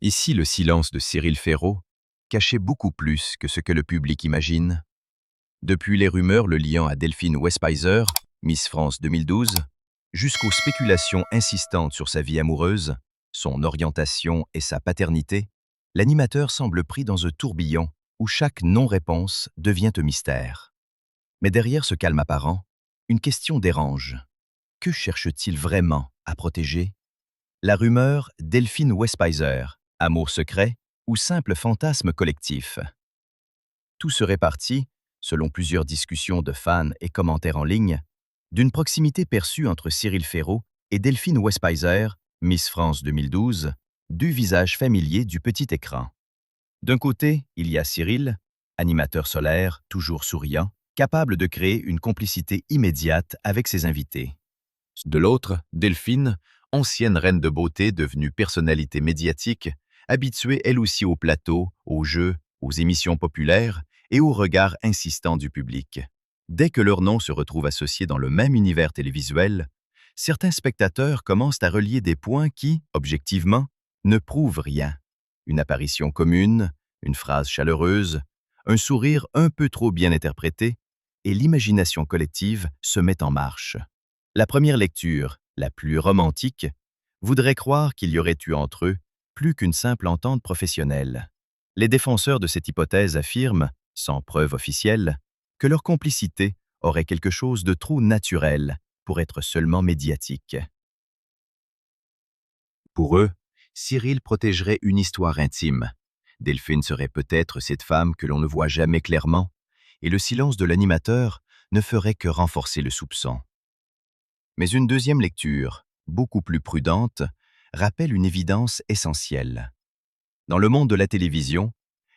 Ici, le silence de Cyril Ferraud cachait beaucoup plus que ce que le public imagine. Depuis les rumeurs le liant à Delphine Westpizer, Miss France 2012, jusqu'aux spéculations insistantes sur sa vie amoureuse, son orientation et sa paternité, l'animateur semble pris dans un tourbillon où chaque non-réponse devient un mystère. Mais derrière ce calme apparent, une question dérange. Que cherche-t-il vraiment à protéger? La rumeur Delphine Westpizer, amour secret ou simple fantasme collectif? Tout serait parti, selon plusieurs discussions de fans et commentaires en ligne, d'une proximité perçue entre Cyril Ferraud et Delphine Westpizer, Miss France 2012, deux visages familiers du petit écran. D'un côté, il y a Cyril, animateur solaire, toujours souriant, capable de créer une complicité immédiate avec ses invités. De l'autre, Delphine, ancienne reine de beauté devenue personnalité médiatique, habituée elle aussi au plateau, aux jeux, aux émissions populaires et au regard insistant du public. Dès que leurs noms se retrouvent associés dans le même univers télévisuel, certains spectateurs commencent à relier des points qui, objectivement, ne prouvent rien. Une apparition commune, une phrase chaleureuse, un sourire un peu trop bien interprété, et l'imagination collective se met en marche. La première lecture, la plus romantique, voudrait croire qu'il y aurait eu entre eux plus qu'une simple entente professionnelle. Les défenseurs de cette hypothèse affirment, sans preuve officielle, que leur complicité aurait quelque chose de trop naturel pour être seulement médiatique. Pour eux, Cyril protégerait une histoire intime. Delphine serait peut-être cette femme que l'on ne voit jamais clairement, et le silence de l'animateur ne ferait que renforcer le soupçon. Mais une deuxième lecture, beaucoup plus prudente, rappelle une évidence essentielle. Dans le monde de la télévision,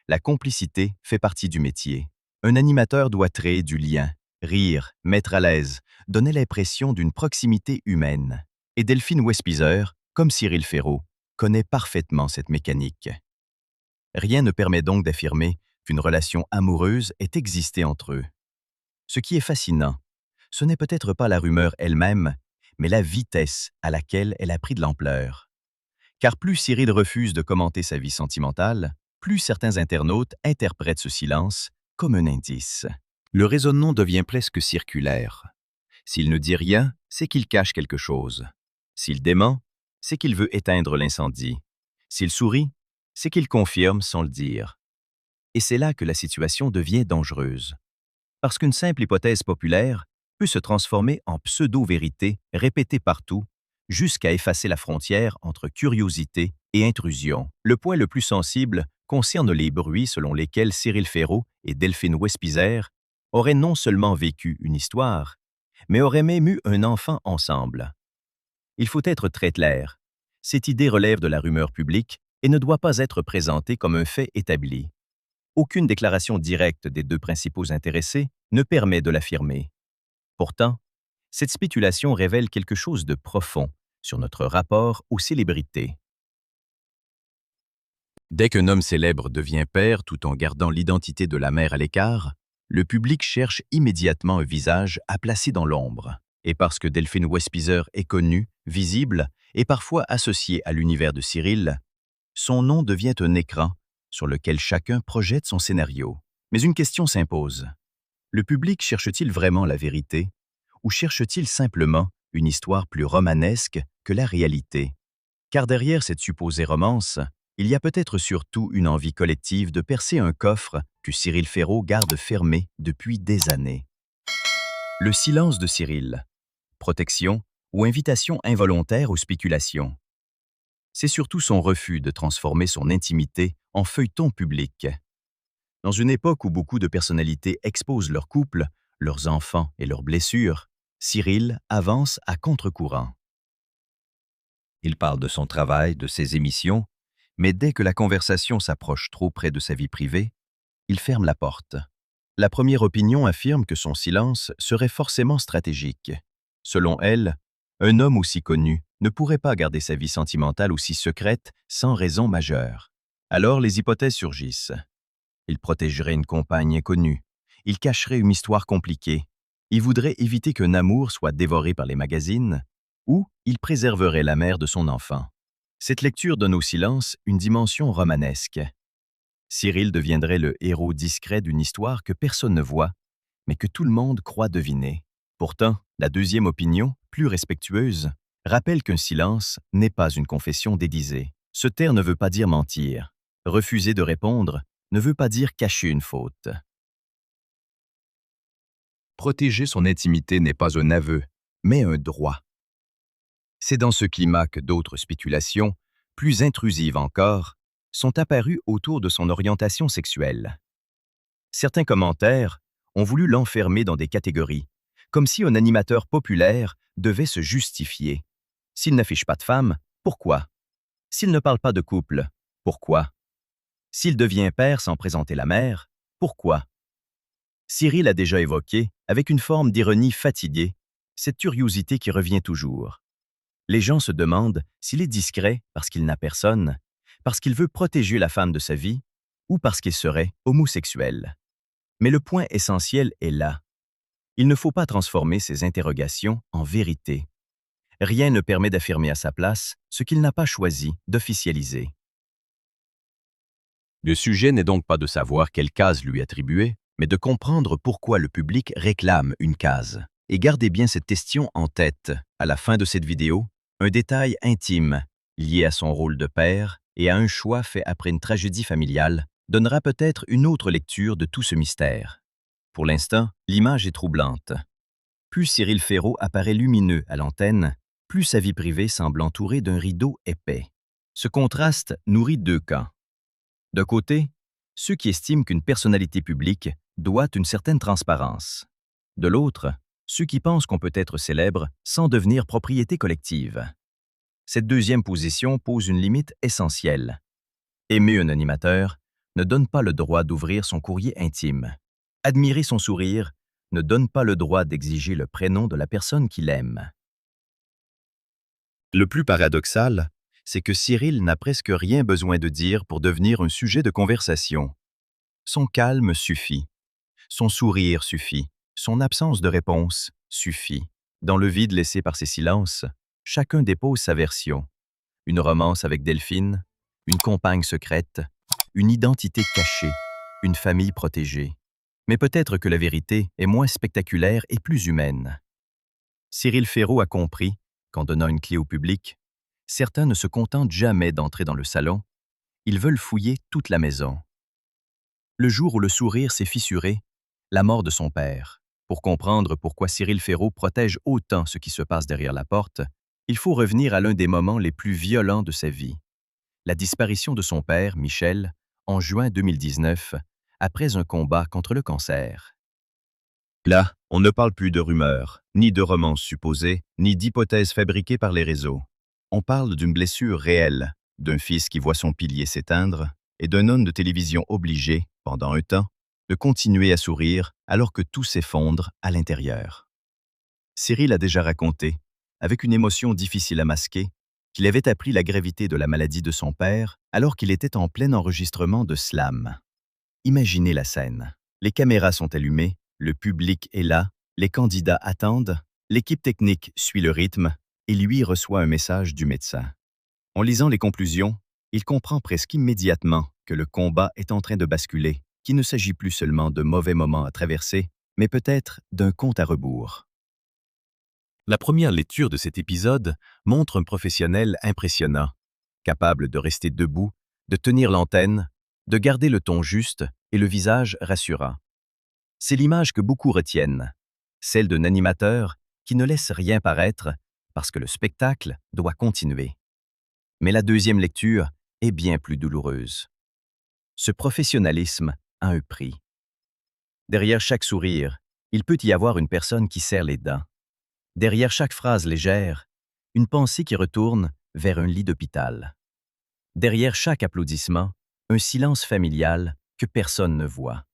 la complicité fait partie du métier. Un animateur doit créer du lien, rire, mettre à l'aise, donner l'impression d'une proximité humaine. Et Delphine Westpizer, comme Cyril Ferraud, connaît parfaitement cette mécanique. Rien ne permet donc d'affirmer qu'une relation amoureuse ait existé entre eux. Ce qui est fascinant, ce n'est peut-être pas la rumeur elle-même, mais la vitesse à laquelle elle a pris de l'ampleur. Car plus Cyril refuse de commenter sa vie sentimentale, plus certains internautes interprètent ce silence comme un indice. Le raisonnement devient presque circulaire. S'il ne dit rien, c'est qu'il cache quelque chose. S'il dément, c'est qu'il veut éteindre l'incendie. S'il sourit, c'est qu'il confirme sans le dire. Et c'est là que la situation devient dangereuse. Parce qu'une simple hypothèse populaire peut se transformer en pseudo-vérité répétée partout, jusqu'à effacer la frontière entre curiosité et intrusion. Le point le plus sensible concerne les bruits selon lesquels Cyril Ferraud et Delphine Westpizer auraient non seulement vécu une histoire, mais auraient même eu un enfant ensemble. Il faut être très clair. Cette idée relève de la rumeur publique et ne doit pas être présentée comme un fait établi. Aucune déclaration directe des deux principaux intéressés ne permet de l'affirmer. Pourtant, cette spéculation révèle quelque chose de profond sur notre rapport aux célébrités. Dès qu'un homme célèbre devient père tout en gardant l'identité de la mère à l'écart, le public cherche immédiatement un visage à placer dans l'ombre. Et parce que Delphine Westpizer est connue, visible et parfois associée à l'univers de Cyril, son nom devient un écran sur lequel chacun projette son scénario. Mais une question s'impose. Le public cherche-t-il vraiment la vérité ou cherche-t-il simplement une histoire plus romanesque que la réalité? Car derrière cette supposée romance, il y a peut-être surtout une envie collective de percer un coffre que Cyril Ferraud garde fermé depuis des années. Le silence de Cyril. Protection ou invitation involontaire aux spéculations. C'est surtout son refus de transformer son intimité en feuilleton public. Dans une époque où beaucoup de personnalités exposent leur couple, leurs enfants et leurs blessures, Cyril avance à contre-courant. Il parle de son travail, de ses émissions, mais dès que la conversation s'approche trop près de sa vie privée, il ferme la porte. La première opinion affirme que son silence serait forcément stratégique. Selon elle, un homme aussi connu ne pourrait pas garder sa vie sentimentale aussi secrète sans raison majeure. Alors les hypothèses surgissent. Il protégerait une compagne inconnue. Il cacherait une histoire compliquée. Il voudrait éviter qu'un amour soit dévoré par les magazines. Ou il préserverait la mère de son enfant. Cette lecture donne au silence une dimension romanesque. Cyril deviendrait le héros discret d'une histoire que personne ne voit, mais que tout le monde croit deviner. Pourtant, la deuxième opinion, plus respectueuse, rappelle qu'un silence n'est pas une confession déguisée. Se taire ne veut pas dire mentir. Refuser de répondre ne veut pas dire cacher une faute. Protéger son intimité n'est pas un aveu, mais un droit. C'est dans ce climat que d'autres spéculations, plus intrusives encore, sont apparues autour de son orientation sexuelle. Certains commentaires ont voulu l'enfermer dans des catégories, comme si un animateur populaire devait se justifier. S'il n'affiche pas de femme, pourquoi? S'il ne parle pas de couple, pourquoi? S'il devient père sans présenter la mère, pourquoi? Cyril a déjà évoqué, avec une forme d'ironie fatiguée, cette curiosité qui revient toujours. Les gens se demandent s'il est discret parce qu'il n'a personne, parce qu'il veut protéger la femme de sa vie, ou parce qu'il serait homosexuel. Mais le point essentiel est là. Il ne faut pas transformer ces interrogations en vérité. Rien ne permet d'affirmer à sa place ce qu'il n'a pas choisi d'officialiser. Le sujet n'est donc pas de savoir quelle case lui attribuer, mais de comprendre pourquoi le public réclame une case. Et gardez bien cette question en tête. À la fin de cette vidéo, un détail intime, lié à son rôle de père et à un choix fait après une tragédie familiale, donnera peut-être une autre lecture de tout ce mystère. Pour l'instant, l'image est troublante. Plus Cyril Ferraud apparaît lumineux à l'antenne, plus sa vie privée semble entourée d'un rideau épais. Ce contraste nourrit deux camps. D'un côté, ceux qui estiment qu'une personnalité publique doit une certaine transparence. De l'autre, ceux qui pensent qu'on peut être célèbre sans devenir propriété collective. Cette deuxième position pose une limite essentielle. Aimer un animateur ne donne pas le droit d'ouvrir son courrier intime. Admirer son sourire ne donne pas le droit d'exiger le prénom de la personne qu'il aime. Le plus paradoxal, c'est que Cyril n'a presque rien besoin de dire pour devenir un sujet de conversation. Son calme suffit. Son sourire suffit. Son absence de réponse suffit. Dans le vide laissé par ses silences, chacun dépose sa version. Une romance avec Delphine, une compagne secrète, une identité cachée, une famille protégée. Mais peut-être que la vérité est moins spectaculaire et plus humaine. Cyril Ferraud a compris qu'en donnant une clé au public, certains ne se contentent jamais d'entrer dans le salon, ils veulent fouiller toute la maison. Le jour où le sourire s'est fissuré, la mort de son père. Pour comprendre pourquoi Cyril Ferraud protège autant ce qui se passe derrière la porte, il faut revenir à l'un des moments les plus violents de sa vie. La disparition de son père, Michel, en juin 2019, après un combat contre le cancer. Là, on ne parle plus de rumeurs, ni de romances supposées, ni d'hypothèses fabriquées par les réseaux. On parle d'une blessure réelle, d'un fils qui voit son pilier s'éteindre et d'un homme de télévision obligé, pendant un temps, de continuer à sourire alors que tout s'effondre à l'intérieur. Cyril a déjà raconté, avec une émotion difficile à masquer, qu'il avait appris la gravité de la maladie de son père alors qu'il était en plein enregistrement de Slam. Imaginez la scène. Les caméras sont allumées, le public est là, les candidats attendent, l'équipe technique suit le rythme et lui reçoit un message du médecin. En lisant les conclusions, il comprend presque immédiatement que le combat est en train de basculer, qu'il ne s'agit plus seulement de mauvais moments à traverser, mais peut-être d'un compte à rebours. La première lecture de cet épisode montre un professionnel impressionnant, capable de rester debout, de tenir l'antenne, de garder le ton juste et le visage rassurant. C'est l'image que beaucoup retiennent, celle d'un animateur qui ne laisse rien paraître parce que le spectacle doit continuer. Mais la deuxième lecture est bien plus douloureuse. Ce professionnalisme a un prix. Derrière chaque sourire, il peut y avoir une personne qui serre les dents. Derrière chaque phrase légère, une pensée qui retourne vers un lit d'hôpital. Derrière chaque applaudissement, un silence familial que personne ne voit.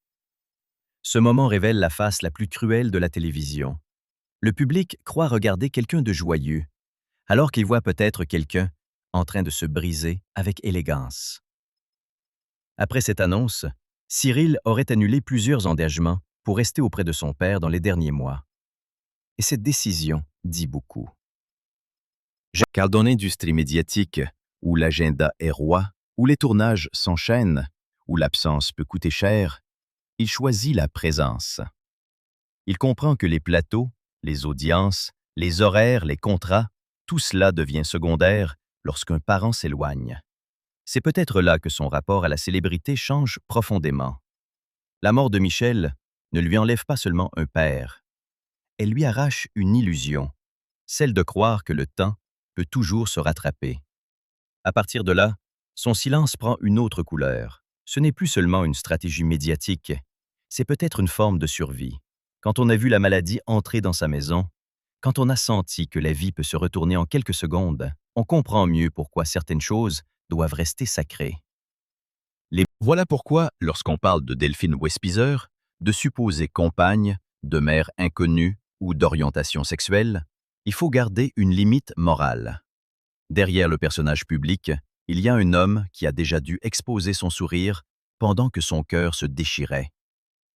Ce moment révèle la face la plus cruelle de la télévision. Le public croit regarder quelqu'un de joyeux, alors qu'il voit peut-être quelqu'un en train de se briser avec élégance. Après cette annonce, Cyril aurait annulé plusieurs engagements pour rester auprès de son père dans les derniers mois. Et cette décision dit beaucoup. Car dans l'industrie médiatique, où l'agenda est roi, où les tournages s'enchaînent, où l'absence peut coûter cher, il choisit la présence. Il comprend que les plateaux, les audiences, les horaires, les contrats, tout cela devient secondaire lorsqu'un parent s'éloigne. C'est peut-être là que son rapport à la célébrité change profondément. La mort de Michel ne lui enlève pas seulement un père. Elle lui arrache une illusion, celle de croire que le temps peut toujours se rattraper. À partir de là, son silence prend une autre couleur. Ce n'est plus seulement une stratégie médiatique, c'est peut-être une forme de survie. Quand on a vu la maladie entrer dans sa maison, quand on a senti que la vie peut se retourner en quelques secondes, on comprend mieux pourquoi certaines choses doivent rester sacrées. Voilà pourquoi, lorsqu'on parle de Delphine Westpizer, de supposée compagne, de mère inconnue ou d'orientation sexuelle, il faut garder une limite morale. Derrière le personnage public, il y a un homme qui a déjà dû exposer son sourire pendant que son cœur se déchirait.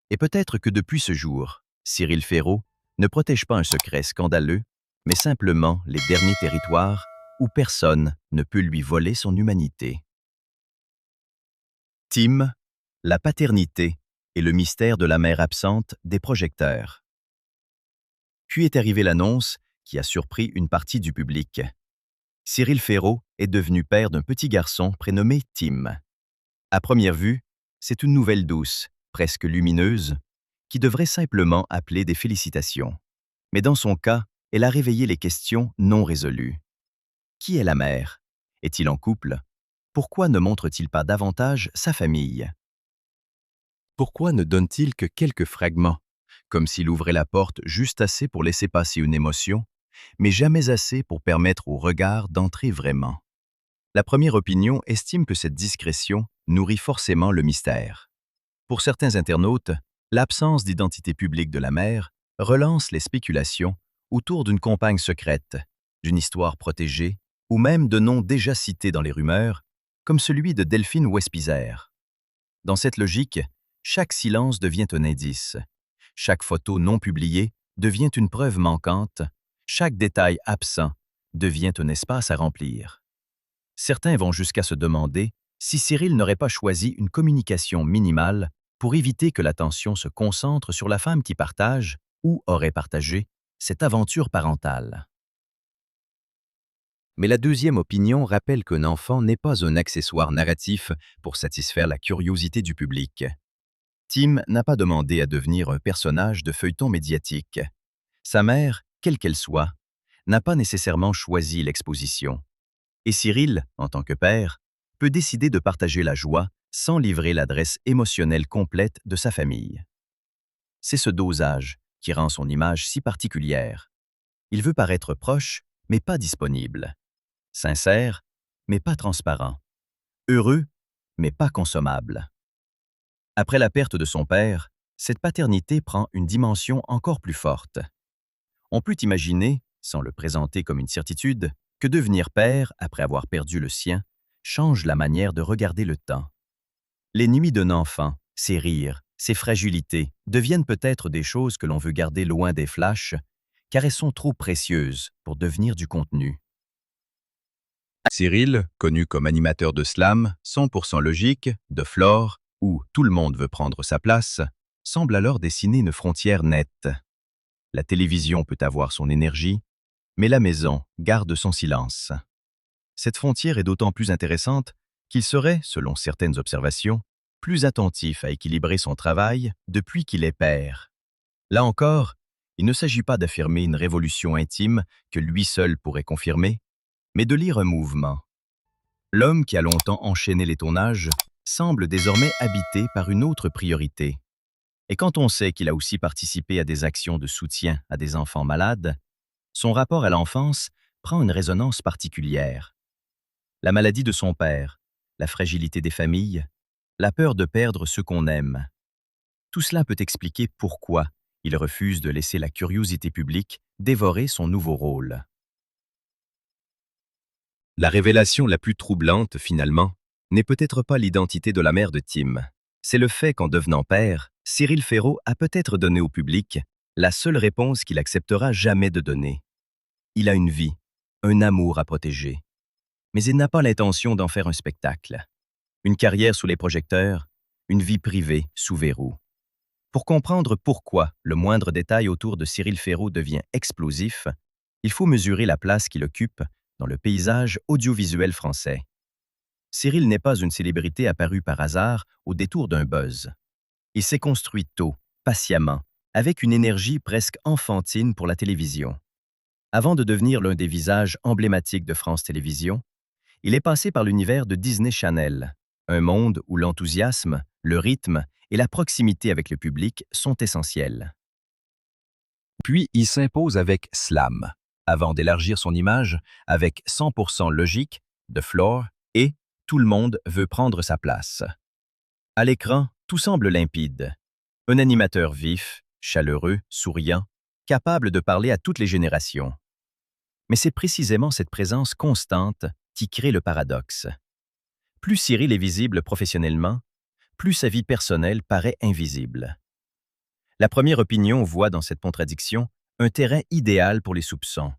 Et peut-être que depuis ce jour, Cyril Ferraud ne protège pas un secret scandaleux, mais simplement les derniers territoires où personne ne peut lui voler son humanité. Tim, la paternité et le mystère de la mère absente des projecteurs. Puis est arrivée l'annonce qui a surpris une partie du public. Cyril Ferraud est devenu père d'un petit garçon prénommé Tim. À première vue, c'est une nouvelle douce, presque lumineuse, qui devrait simplement appeler des félicitations. Mais dans son cas, elle a réveillé les questions non résolues. Qui est la mère? Est-il en couple? Pourquoi ne montre-t-il pas davantage sa famille? Pourquoi ne donne-t-il que quelques fragments, comme s'il ouvrait la porte juste assez pour laisser passer une émotion, mais jamais assez pour permettre au regard d'entrer vraiment? La première opinion estime que cette discrétion nourrit forcément le mystère. Pour certains internautes, l'absence d'identité publique de la mère relance les spéculations autour d'une compagne secrète, d'une histoire protégée, ou même de noms déjà cités dans les rumeurs, comme celui de Delphine Westpizer. Dans cette logique, chaque silence devient un indice. Chaque photo non publiée devient une preuve manquante. Chaque détail absent devient un espace à remplir. Certains vont jusqu'à se demander si Cyril n'aurait pas choisi une communication minimale pour éviter que l'attention se concentre sur la femme qui partage, ou aurait partagé, cette aventure parentale. Mais la deuxième opinion rappelle qu'un enfant n'est pas un accessoire narratif pour satisfaire la curiosité du public. Tim n'a pas demandé à devenir un personnage de feuilleton médiatique. Sa mère, quelle qu'elle soit, n'a pas nécessairement choisi l'exposition. Et Cyril, en tant que père, peut décider de partager la joie sans livrer l'adresse émotionnelle complète de sa famille. C'est ce dosage qui rend son image si particulière. Il veut paraître proche, mais pas disponible. Sincère, mais pas transparent. Heureux, mais pas consommable. Après la perte de son père, cette paternité prend une dimension encore plus forte. On peut imaginer, sans le présenter comme une certitude, que devenir père, après avoir perdu le sien, change la manière de regarder le temps. Les nuits d'un enfant, ses rires, ses fragilités, deviennent peut-être des choses que l'on veut garder loin des flashs, car elles sont trop précieuses pour devenir du contenu. Cyril, connu comme animateur de slam, 100% logique, de Flore, où tout le monde veut prendre sa place, semble alors dessiner une frontière nette. La télévision peut avoir son énergie, mais la maison garde son silence. Cette frontière est d'autant plus intéressante qu'il serait, selon certaines observations, plus attentif à équilibrer son travail depuis qu'il est père. Là encore, il ne s'agit pas d'affirmer une révolution intime que lui seul pourrait confirmer, mais de lire un mouvement. L'homme qui a longtemps enchaîné les tournages semble désormais habité par une autre priorité. Et quand on sait qu'il a aussi participé à des actions de soutien à des enfants malades, son rapport à l'enfance prend une résonance particulière. La maladie de son père, la fragilité des familles, la peur de perdre ceux qu'on aime. Tout cela peut expliquer pourquoi il refuse de laisser la curiosité publique dévorer son nouveau rôle. La révélation la plus troublante, finalement, n'est peut-être pas l'identité de la mère de Tim. C'est le fait qu'en devenant père, Cyril Ferraud a peut-être donné au public la seule réponse qu'il acceptera jamais de donner. Il a une vie, un amour à protéger. Mais il n'a pas l'intention d'en faire un spectacle. Une carrière sous les projecteurs, une vie privée sous verrou. Pour comprendre pourquoi le moindre détail autour de Cyril Ferraud devient explosif, il faut mesurer la place qu'il occupe dans le paysage audiovisuel français. Cyril n'est pas une célébrité apparue par hasard au détour d'un buzz. Il s'est construit tôt, patiemment, avec une énergie presque enfantine pour la télévision. Avant de devenir l'un des visages emblématiques de France Télévisions, il est passé par l'univers de Disney Channel, un monde où l'enthousiasme, le rythme et la proximité avec le public sont essentiels. Puis il s'impose avec Slam, avant d'élargir son image avec 100% logique, The Floor et Tout le monde veut prendre sa place. À l'écran, tout semble limpide. Un animateur vif, chaleureux, souriant, capable de parler à toutes les générations. Mais c'est précisément cette présence constante qui crée le paradoxe. Plus Cyril est visible professionnellement, plus sa vie personnelle paraît invisible. La première opinion voit dans cette contradiction un terrain idéal pour les soupçons.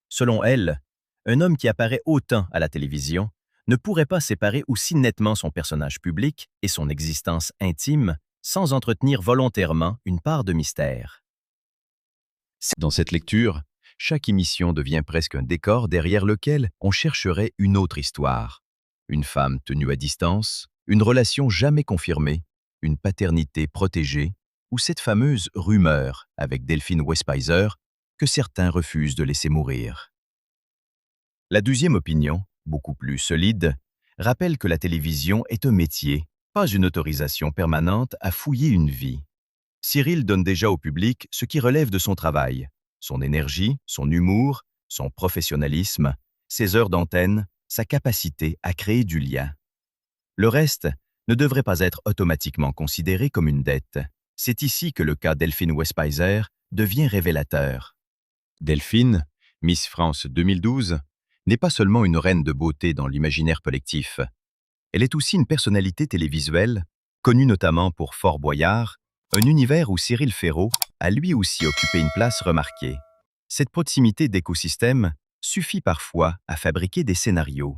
Selon elle, un homme qui apparaît autant à la télévision ne pourrait pas séparer aussi nettement son personnage public et son existence intime sans entretenir volontairement une part de mystère. Dans cette lecture, chaque émission devient presque un décor derrière lequel on chercherait une autre histoire. Une femme tenue à distance, une relation jamais confirmée, une paternité protégée, ou cette fameuse rumeur avec Delphine Westpheiser que certains refusent de laisser mourir. La deuxième opinion, beaucoup plus solide, rappelle que la télévision est un métier, pas une autorisation permanente à fouiller une vie. Cyril donne déjà au public ce qui relève de son travail, son énergie, son humour, son professionnalisme, ses heures d'antenne, sa capacité à créer du lien. Le reste ne devrait pas être automatiquement considéré comme une dette. C'est ici que le cas Delphine Westpheiser devient révélateur. Delphine, Miss France 2012, n'est pas seulement une reine de beauté dans l'imaginaire collectif. Elle est aussi une personnalité télévisuelle, connue notamment pour Fort Boyard, un univers où Cyril Ferraud a lui aussi occupé une place remarquée. Cette proximité d'écosystème suffit parfois à fabriquer des scénarios.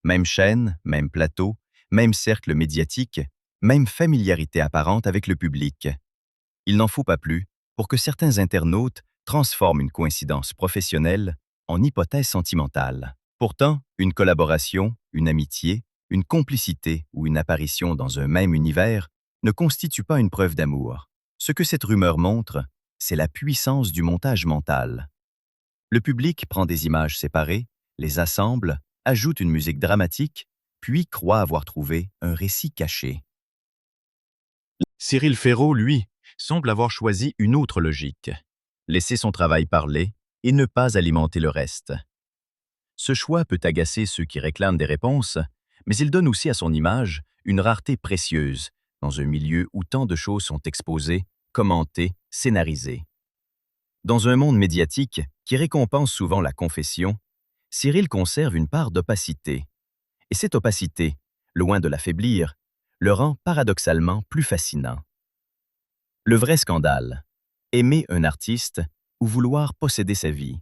Même chaîne, même plateau, même cercle médiatique, même familiarité apparente avec le public. Il n'en faut pas plus pour que certains internautes transforment une coïncidence professionnelle en hypothèse sentimentale. Pourtant, une collaboration, une amitié, une complicité ou une apparition dans un même univers ne constitue pas une preuve d'amour. Ce que cette rumeur montre, c'est la puissance du montage mental. Le public prend des images séparées, les assemble, ajoute une musique dramatique, puis croit avoir trouvé un récit caché. Cyril Ferraud, lui, semble avoir choisi une autre logique. Laisser son travail parler et ne pas alimenter le reste. Ce choix peut agacer ceux qui réclament des réponses, mais il donne aussi à son image une rareté précieuse dans un milieu où tant de choses sont exposées, commentées, scénarisées. Dans un monde médiatique qui récompense souvent la confession, Cyril conserve une part d'opacité. Et cette opacité, loin de l'affaiblir, le rend paradoxalement plus fascinant. Le vrai scandale, aimer un artiste ou vouloir posséder sa vie.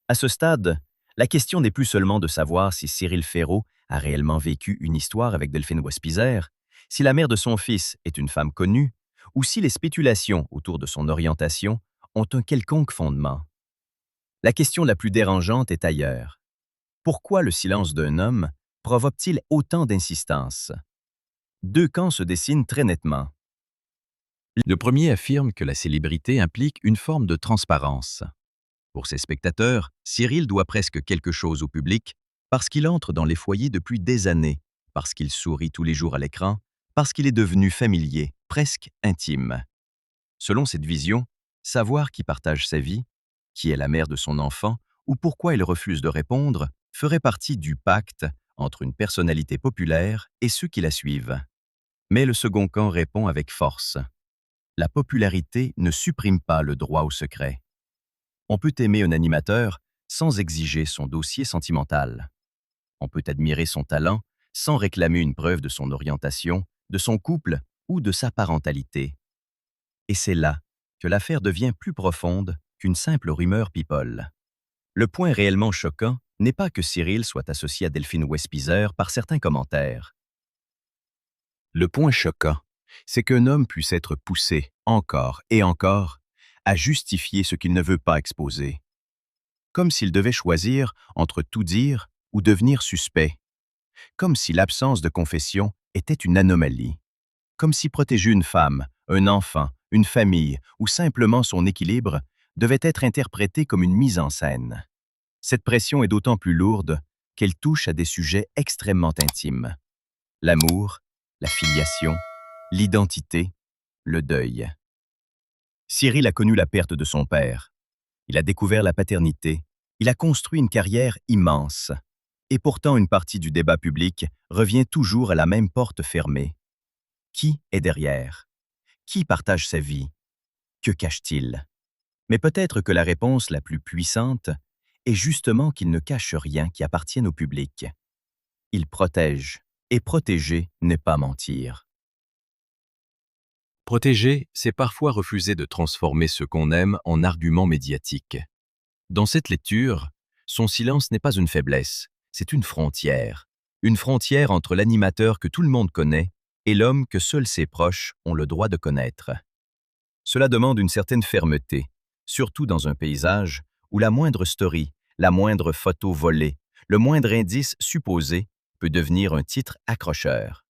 À ce stade, la question n'est plus seulement de savoir si Cyril Ferraud a réellement vécu une histoire avec Delphine Westpheiser, si la mère de son fils est une femme connue, ou si les spéculations autour de son orientation ont un quelconque fondement. La question la plus dérangeante est ailleurs. Pourquoi le silence d'un homme provoque-t-il autant d'insistance? Deux camps se dessinent très nettement. Le premier affirme que la célébrité implique une forme de transparence. Pour ses spectateurs, Cyril doit presque quelque chose au public parce qu'il entre dans les foyers depuis des années, parce qu'il sourit tous les jours à l'écran, parce qu'il est devenu familier, presque intime. Selon cette vision, savoir qui partage sa vie, qui est la mère de son enfant ou pourquoi il refuse de répondre ferait partie du pacte entre une personnalité populaire et ceux qui la suivent. Mais le second camp répond avec force. La popularité ne supprime pas le droit au secret. On peut aimer un animateur sans exiger son dossier sentimental. On peut admirer son talent sans réclamer une preuve de son orientation, de son couple ou de sa parentalité. Et c'est là que l'affaire devient plus profonde qu'une simple rumeur people. Le point réellement choquant n'est pas que Cyril soit associé à Delphine Westpizer par certains commentaires. Le point choquant, c'est qu'un homme puisse être poussé encore et encore à justifier ce qu'il ne veut pas exposer, comme s'il devait choisir entre tout dire ou devenir suspect, comme si l'absence de confession était une anomalie, comme si protéger une femme, un enfant, une famille ou simplement son équilibre devait être interprété comme une mise en scène. Cette pression est d'autant plus lourde qu'elle touche à des sujets extrêmement intimes. L'amour, la filiation, l'identité, le deuil. Cyril a connu la perte de son père. Il a découvert la paternité. Il a construit une carrière immense. Et pourtant, une partie du débat public revient toujours à la même porte fermée. Qui est derrière? Qui partage sa vie? Que cache-t-il? Mais peut-être que la réponse la plus puissante est justement qu'il ne cache rien qui appartienne au public. Il protège. Et protéger n'est pas mentir. Protéger, c'est parfois refuser de transformer ce qu'on aime en argument médiatique. Dans cette lecture, son silence n'est pas une faiblesse, c'est une frontière. Une frontière entre l'animateur que tout le monde connaît et l'homme que seuls ses proches ont le droit de connaître. Cela demande une certaine fermeté, surtout dans un paysage où la moindre story, la moindre photo volée, le moindre indice supposé peut devenir un titre accrocheur.